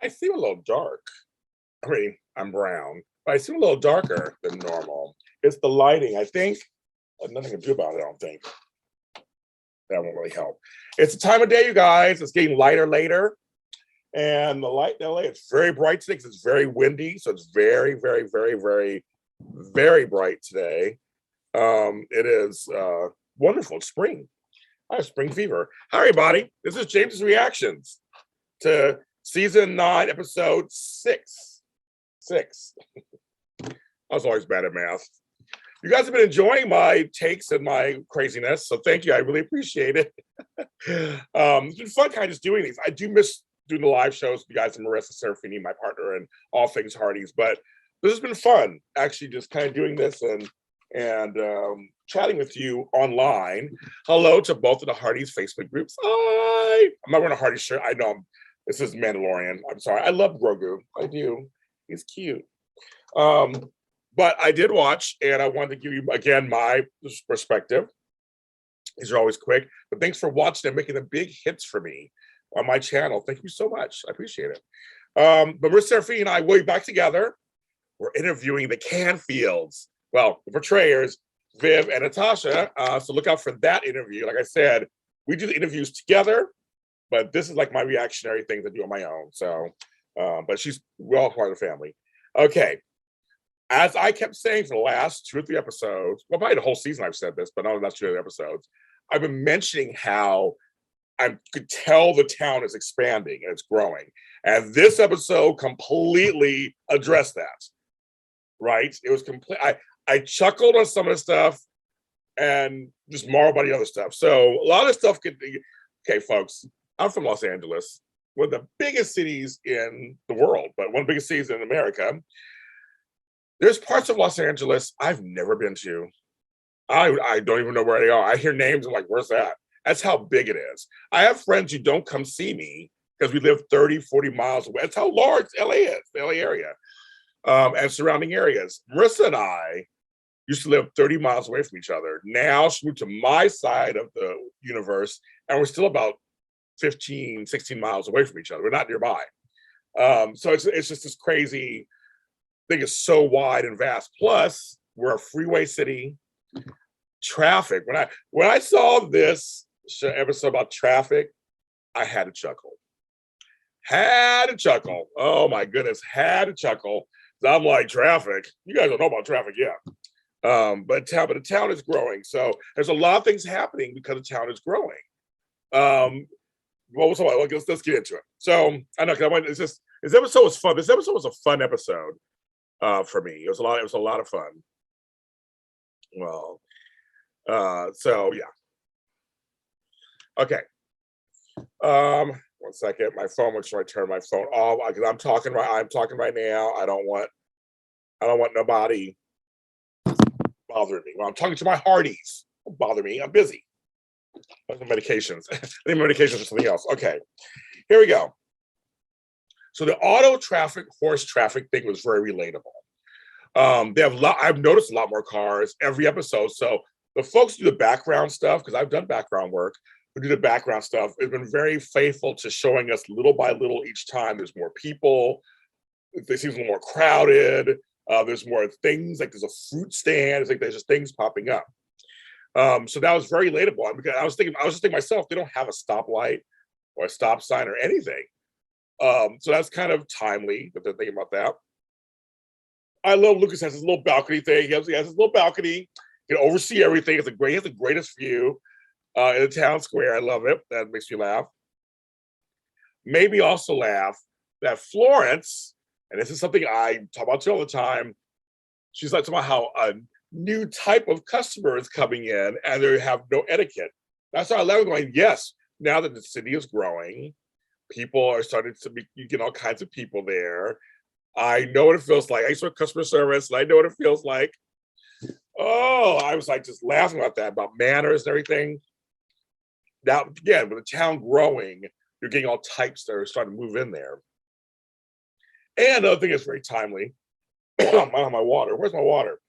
I seem a little dark. I mean, I'm brown, but I seem a little darker than normal. It's the lighting. I think nothing to do about it. I don't think that won't really help. It's the time of day, you guys. It's getting lighter later, and the light in LA. It's very bright today because it's very windy, so it's very, very, very, very, very bright today. It is wonderful. It's spring. I have spring fever. Hi, everybody. This is James's reactions to season 9, episode 6. 6. I was always bad at math. You guys have been enjoying my takes and my craziness, so thank you. I really appreciate it. It's been fun kind of just doing these. I do miss doing the live shows with you guys and Marissa Serafini, my partner, and all things Hardy's, but this has been fun, actually, just kind of doing this and chatting with you online. Hello to both of the Hardy's Facebook groups. Hi. I'm not wearing a Hardy shirt. I know this is Mandalorian. I'm sorry. I love Grogu. I do. He's cute. But I did watch, and I wanted to give you, again, my perspective. These are always quick, but thanks for watching and making the big hits for me on my channel. Thank you so much. I appreciate it. But Marissa Serafini and I will be back together. We're interviewing the Canfields. Well, the portrayers, Viv and Natasha. So look out for that interview. Like I said, we do the interviews together, but this is like my reactionary things I do on my own. So, but we're all part of the family. Okay. As I kept saying for the last 2 or 3 episodes, well, probably the whole season I've said this, but not the last 2 or 3 episodes, I've been mentioning how I could tell the town is expanding and it's growing. And this episode completely addressed that, right? It was complete. I chuckled on some of the stuff and just marveled by the other stuff. So a lot of stuff could be, okay, folks, I'm from Los Angeles, one of the biggest cities in the world, but one of the biggest cities in America. There's parts of Los Angeles I've never been to. I don't even know where they are. I hear names, I'm like, where's that? That's how big it is. I have friends who don't come see me because we live 30, 40 miles away. That's how large LA is, the LA area, and surrounding areas. Marissa and I used to live 30 miles away from each other. Now she moved to my side of the universe, and we're still about 15, 16 miles away from each other. We're not nearby. So it's just this crazy thing is so wide and vast. Plus, we're a freeway city. Traffic. When I saw this episode about traffic, I had to chuckle. Had to chuckle. Oh my goodness, had to chuckle. I'm like, traffic. You guys don't know about traffic yet. But the town is growing. So there's a lot of things happening because the town is growing. Let's get into it. So I know this episode was fun. This episode was a fun episode. For me, it was a lot of fun. Well, so yeah. Okay. 1 second. My phone. Make sure I turn my phone off because I'm talking right now. I don't want nobody bothering me. Well, I'm talking to my Hardies. Don't bother me. I'm busy. Those are medications. I need medications for something else. Okay. Here we go. So the auto traffic, horse traffic thing was very relatable. They have I've noticed a lot more cars every episode. So the folks who do the background stuff, because I've done background work, who do the background stuff, have been very faithful to showing us little by little each time. There's more people. It seems a little more crowded. There's more things, like there's a fruit stand. It's like there's just things popping up. So that was very relatable. Because I was just thinking myself, they don't have a stoplight or a stop sign or anything. So that's kind of timely that they're thinking about that. I love Lucas has his little balcony thing. He has his little balcony. He can oversee everything. He has the greatest view in the town square. I love it. That makes me laugh. Made me also laugh that Florence, and this is something I talk about too all the time, she's like talking about how a new type of customer is coming in and they have no etiquette. That's why I love going, yes, now that the city is growing, people are starting to be, you get all kinds of people there. I know what it feels like. I used to work customer service, and I know what it feels like. Oh, I was like just laughing about that, about manners and everything. Now, again, with the town growing, you're getting all types that are starting to move in there. And another thing that's very timely, my water. Where's my water?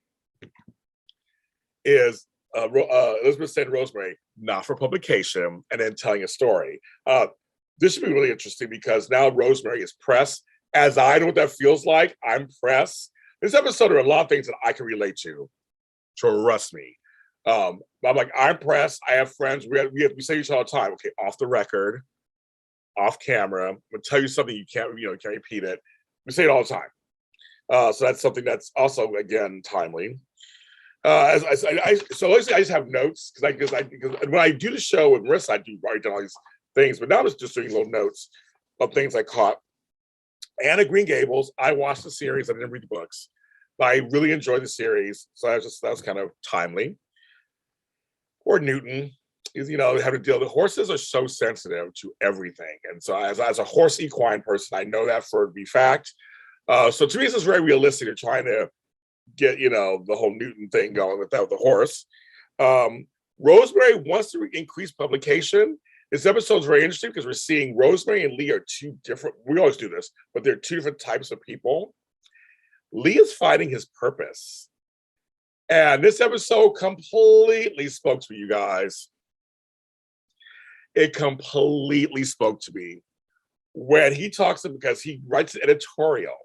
Is Elizabeth said Rosemary, not for publication, and then telling a story. this should be really interesting because now Rosemary is pressed. As I know what that feels like, I'm pressed. This episode are a lot of things that I can relate to. Trust me. I'm like, I'm pressed. I have friends. We say this all the time. Okay, off the record, off camera. I'm gonna tell you something you can't repeat it. We say it all the time. So that's something that's also again timely. So I just have notes because when I do the show with Marissa, I do write down all these things, but now I'm just doing little notes of things I caught. Anna Green Gables, I watched the series. I didn't read the books, but I really enjoyed the series. So that was kind of timely. Or Newton is, having to deal with horses are so sensitive to everything. And so as a horse equine person, I know that for a fact. So to me, this is very realistic. They're trying to get, the whole Newton thing going without the horse. Rosemary wants to increase publication. This episode is very interesting because we're seeing Rosemary and Lee are two different, we always do this, but they're two different types of people. Lee is finding his purpose. And this episode completely spoke to me, you guys. It completely spoke to me when he talks because he writes an editorial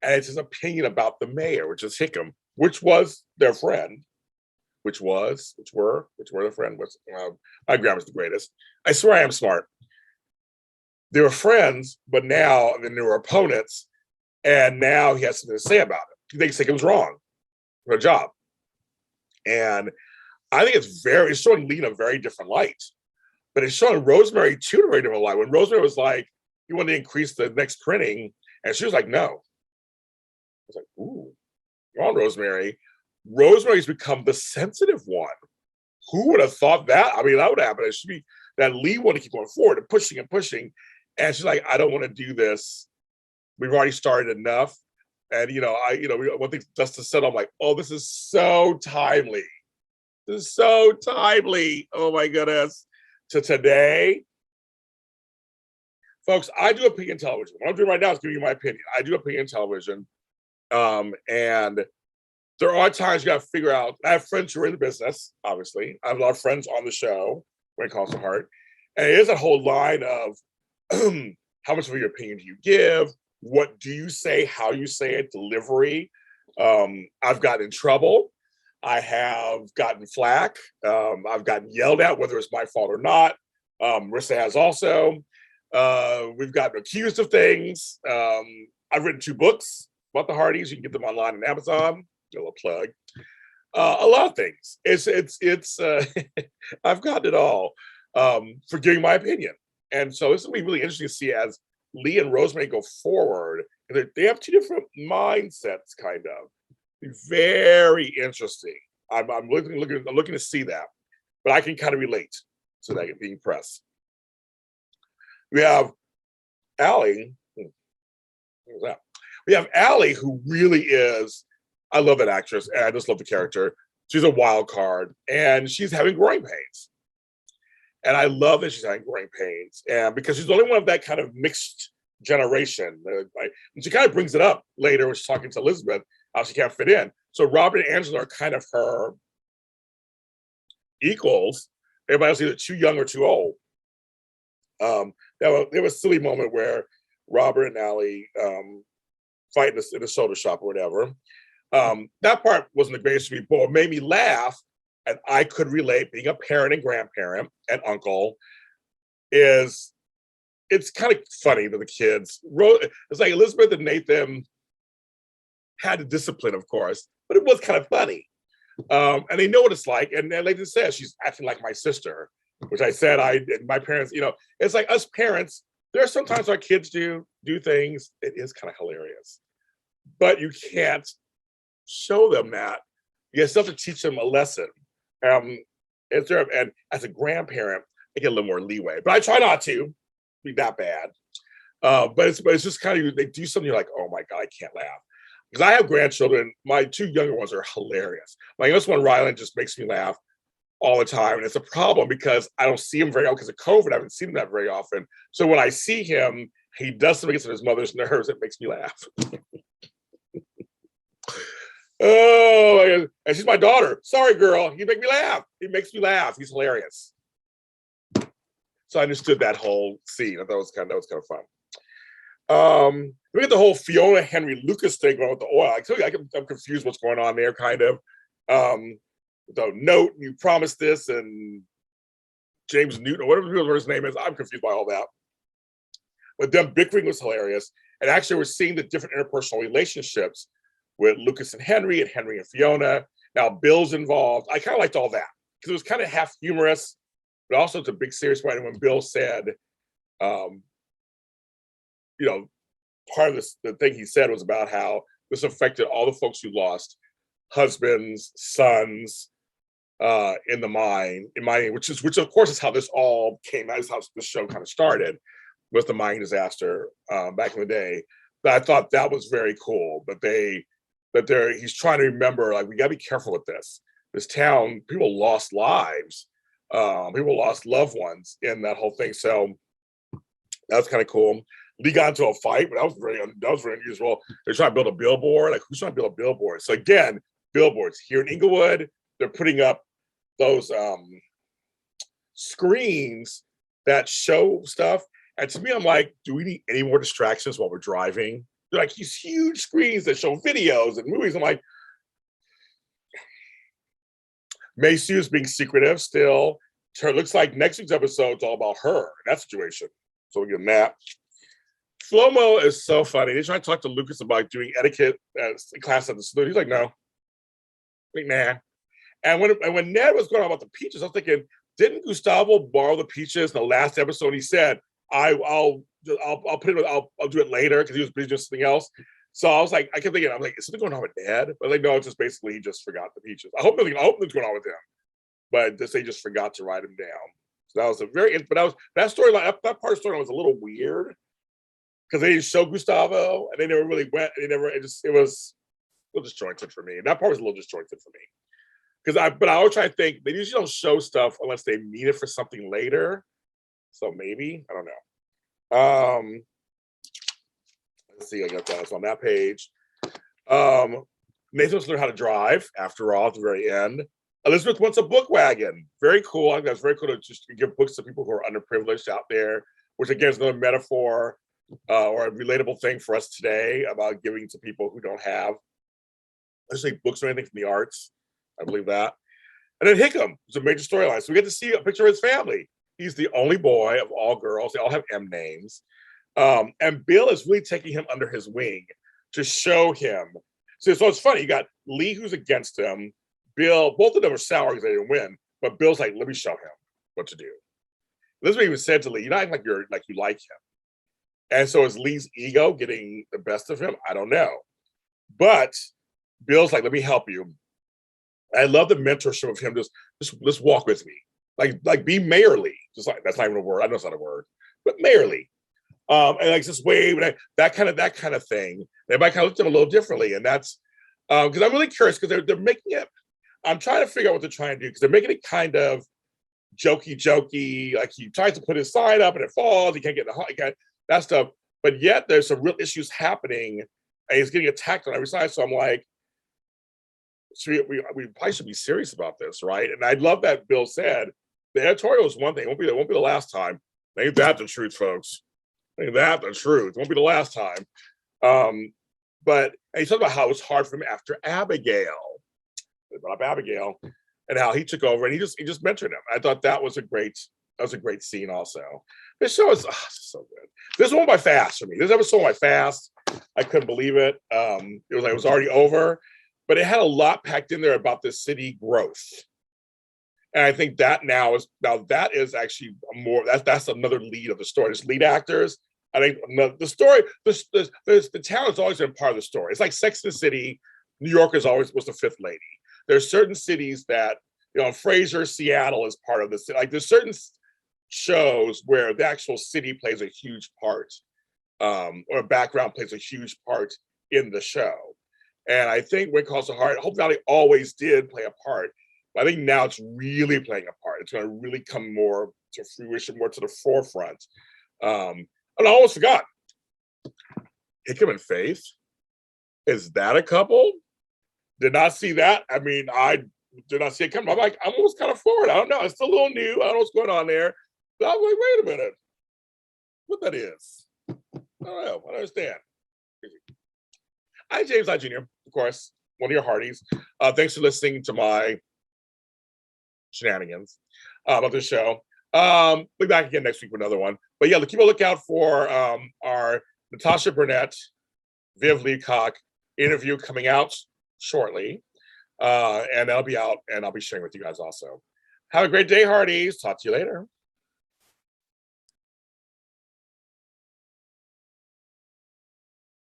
and it's his opinion about the mayor, which is Hickam, which was their friend, which were their friend. My grandma's the greatest. I swear I am smart. They were friends, but now then they were opponents, and now he has something to say about it. He thinks Hickam was wrong for a job. And I think it's showing Lee in a very different light. But it's showing Rosemary too in a very different light. When Rosemary was like, you want to increase the next printing, and she was like, no. I was like, ooh, you're on Rosemary. Rosemary's become the sensitive one. Who would have thought that? I mean, that would happen. It should be that Lee wanted to keep going forward and pushing. And she's like, I don't want to do this. We've already started enough. And, one thing Dustin said, I'm like, oh, this is so timely. This is so timely. Oh my goodness. To today. Folks, I do opinion television. What I'm doing right now is giving you my opinion. I do opinion television. And there are times you got to figure out. I have friends who are in the business, obviously. I have a lot of friends on the show when it comes to heart. And it is a whole line of how much of your opinion do you give? What do you say? How you say it? Delivery. I've gotten in trouble. I have gotten flack. I've gotten yelled at, whether it's my fault or not. Marissa has also. We've gotten accused of things. I've written 2 books about the Hardys. You can get them online on Amazon. A little plug. A lot of things. It's I've gotten it all for giving my opinion. And so this will be really interesting to see as Lee and Rosemary go forward. They have 2 different mindsets, kind of. Very interesting. I'm looking to see that, but I can kind of relate to that being pressed. We have Allie. What was that? We have Allie, who really is. I love that actress, and I just love the character. She's a wild card, and she's having growing pains. And I love that she's having growing pains, and because she's the only one of that kind of mixed generation. And she kind of brings it up later when she's talking to Elizabeth, how she can't fit in. So Robert and Angela are kind of her equals. Everybody else either too young or too old. There was a silly moment where Robert and Allie fight in a soda shop or whatever. That part wasn't the greatest to me, but it made me laugh, and I could relate. Being a parent and grandparent and uncle it's kind of funny to the kids. It's like Elizabeth and Nathan had the discipline, of course, but it was kind of funny. And they know what it's like. And like they said, she's acting like my sister, which I said, my parents, it's like us parents, there are sometimes our kids do things. It is kind of hilarious, but you can't show them that. You still have to teach them a lesson. And as a grandparent, I get a little more leeway, but I try not to be that bad. But it's just kind of, they do something, you're like, oh my God, I can't laugh. Because I have grandchildren. My 2 younger ones are hilarious. My youngest one, Ryland, just makes me laugh all the time. And it's a problem because I don't see him very often because of COVID. I haven't seen him that very often. So when I see him, he does something against his mother's nerves. It makes me laugh. Oh, my God. And she's my daughter. Sorry, girl. You make me laugh. He makes me laugh. He's hilarious. So I understood that whole scene. I thought that was kind of fun. Look at the whole Fiona Henry Lucas thing going with the oil. I tell you, I'm confused what's going on there, kind of. The note, you promised this, and James Newton, or whatever his name is. I'm confused by all that. But them bickering was hilarious. And actually, we're seeing the different interpersonal relationships with Lucas and Henry and Fiona. Now, Bill's involved. I kind of liked all that because it was kind of half humorous, but also it's a big serious point. And when Bill said, part of this, the thing he said was about how this affected all the folks who lost husbands, sons, in mining, which of course is how this all came out, is how the show kind of started, was the mining disaster back in the day. But I thought that was very cool. He's trying to remember, like, we gotta be careful with this. This town, people lost lives, people lost loved ones in that whole thing. So that was kind of cool. Lee got into a fight, but that was very unusual. They're trying to build a billboard. Like, who's trying to build a billboard? So again, billboards here in Inglewood, they're putting up those screens that show stuff. And to me, I'm like, do we need any more distractions while we're driving? They're like these huge screens that show videos and movies. I'm like, Maysu's being secretive still. It looks like next week's episode is all about her and that situation. So we get that. Flomo is so funny. They try to talk to Lucas about doing etiquette class at the saloon. He's like, no. Like, nah. And when Ned was going on about the peaches, I was thinking, didn't Gustavo borrow the peaches in the last episode? He said, I'll put it. I'll do it later because he was busy doing something else. So I was like, I kept thinking, I'm like, is something going on with Ned? But like, no, it's just basically he just forgot the peaches. I hope nothing's going on with him, but they just forgot to write him down. So that was that storyline. That part of the storyline was a little weird because they didn't show Gustavo and they never really went. It was a little disjointed for me. And that part was a little disjointed for me. But I always try to think they usually don't show stuff unless they need it for something later. So maybe, I don't know. Let's see, I got that on that page. Nathan wants to learn how to drive, after all, at the very end. Elizabeth wants a book wagon. Very cool. I think that's very cool to just give books to people who are underprivileged out there, which again is another metaphor or a relatable thing for us today about giving to people who don't have, especially books or anything from the arts. I believe that. And then Hickam is a major storyline. So we get to see a picture of his family. He's the only boy of all girls. They all have M names. And Bill is really taking him under his wing to show him. So it's funny. You got Lee, who's against him. Bill, both of them are sour because they didn't win. But Bill's like, let me show him what to do. Elizabeth even said to Lee, you're not acting like you like him. And so is Lee's ego getting the best of him? I don't know. But Bill's like, let me help you. I love the mentorship of him. Just walk with me. Like be mayorly. Just like, that's not even a word. I know it's not a word, but mayorly. And like just wave and that kind of thing. Everybody kind of looked at him a little differently. And that's because I'm really curious because they're making it. I'm trying to figure out what they're trying to do because they're making it kind of jokey. Like he tries to put his sign up and it falls. He can't get that stuff. But yet there's some real issues happening and he's getting attacked on every side. So I'm like, we probably should be serious about this, right? And I love that Bill said the editorial is one thing. It won't be the last time. Ain't that the truth, folks? Ain't that the truth? It won't be the last time. But he talked about how it was hard for him after Abigail. They brought up Abigail and how he took over and he just mentored him. I thought that was a great scene also. This show is so good. This one by fast for me. This episode went by fast. I couldn't believe it. It was already over. But it had a lot packed in there about the city growth. And I think that that is actually that's another lead of the story. There's lead actors. I think the story, the town has always been part of the story. It's like Sex and the City. New York was the fifth lady. There's certain cities that, Fraser, Seattle is part of the city. Like there's certain shows where the actual city plays a huge part, or background plays a huge part in the show. And I think When Calls to Heart, Hope Valley always did play a part. But I think now it's really playing a part. It's going to really come more to fruition, more to the forefront. And I almost forgot. Hickam and Faith, is that a couple? Did not see that. I mean, I did not see it coming. I'm almost kind of forward. I don't know. It's still a little new. I don't know what's going on there. I was like, wait a minute, what that is? I don't know. I don't understand. Hi, James. Hi, Junior. Of course, one of your hearties. Thanks for listening to my shenanigans of the show. Be back again next week with another one. But yeah, keep a lookout for our Natasha Burnett, Viv Leacock interview coming out shortly. And that'll be out, and I'll be sharing with you guys also. Have a great day, hearties. Talk to you later.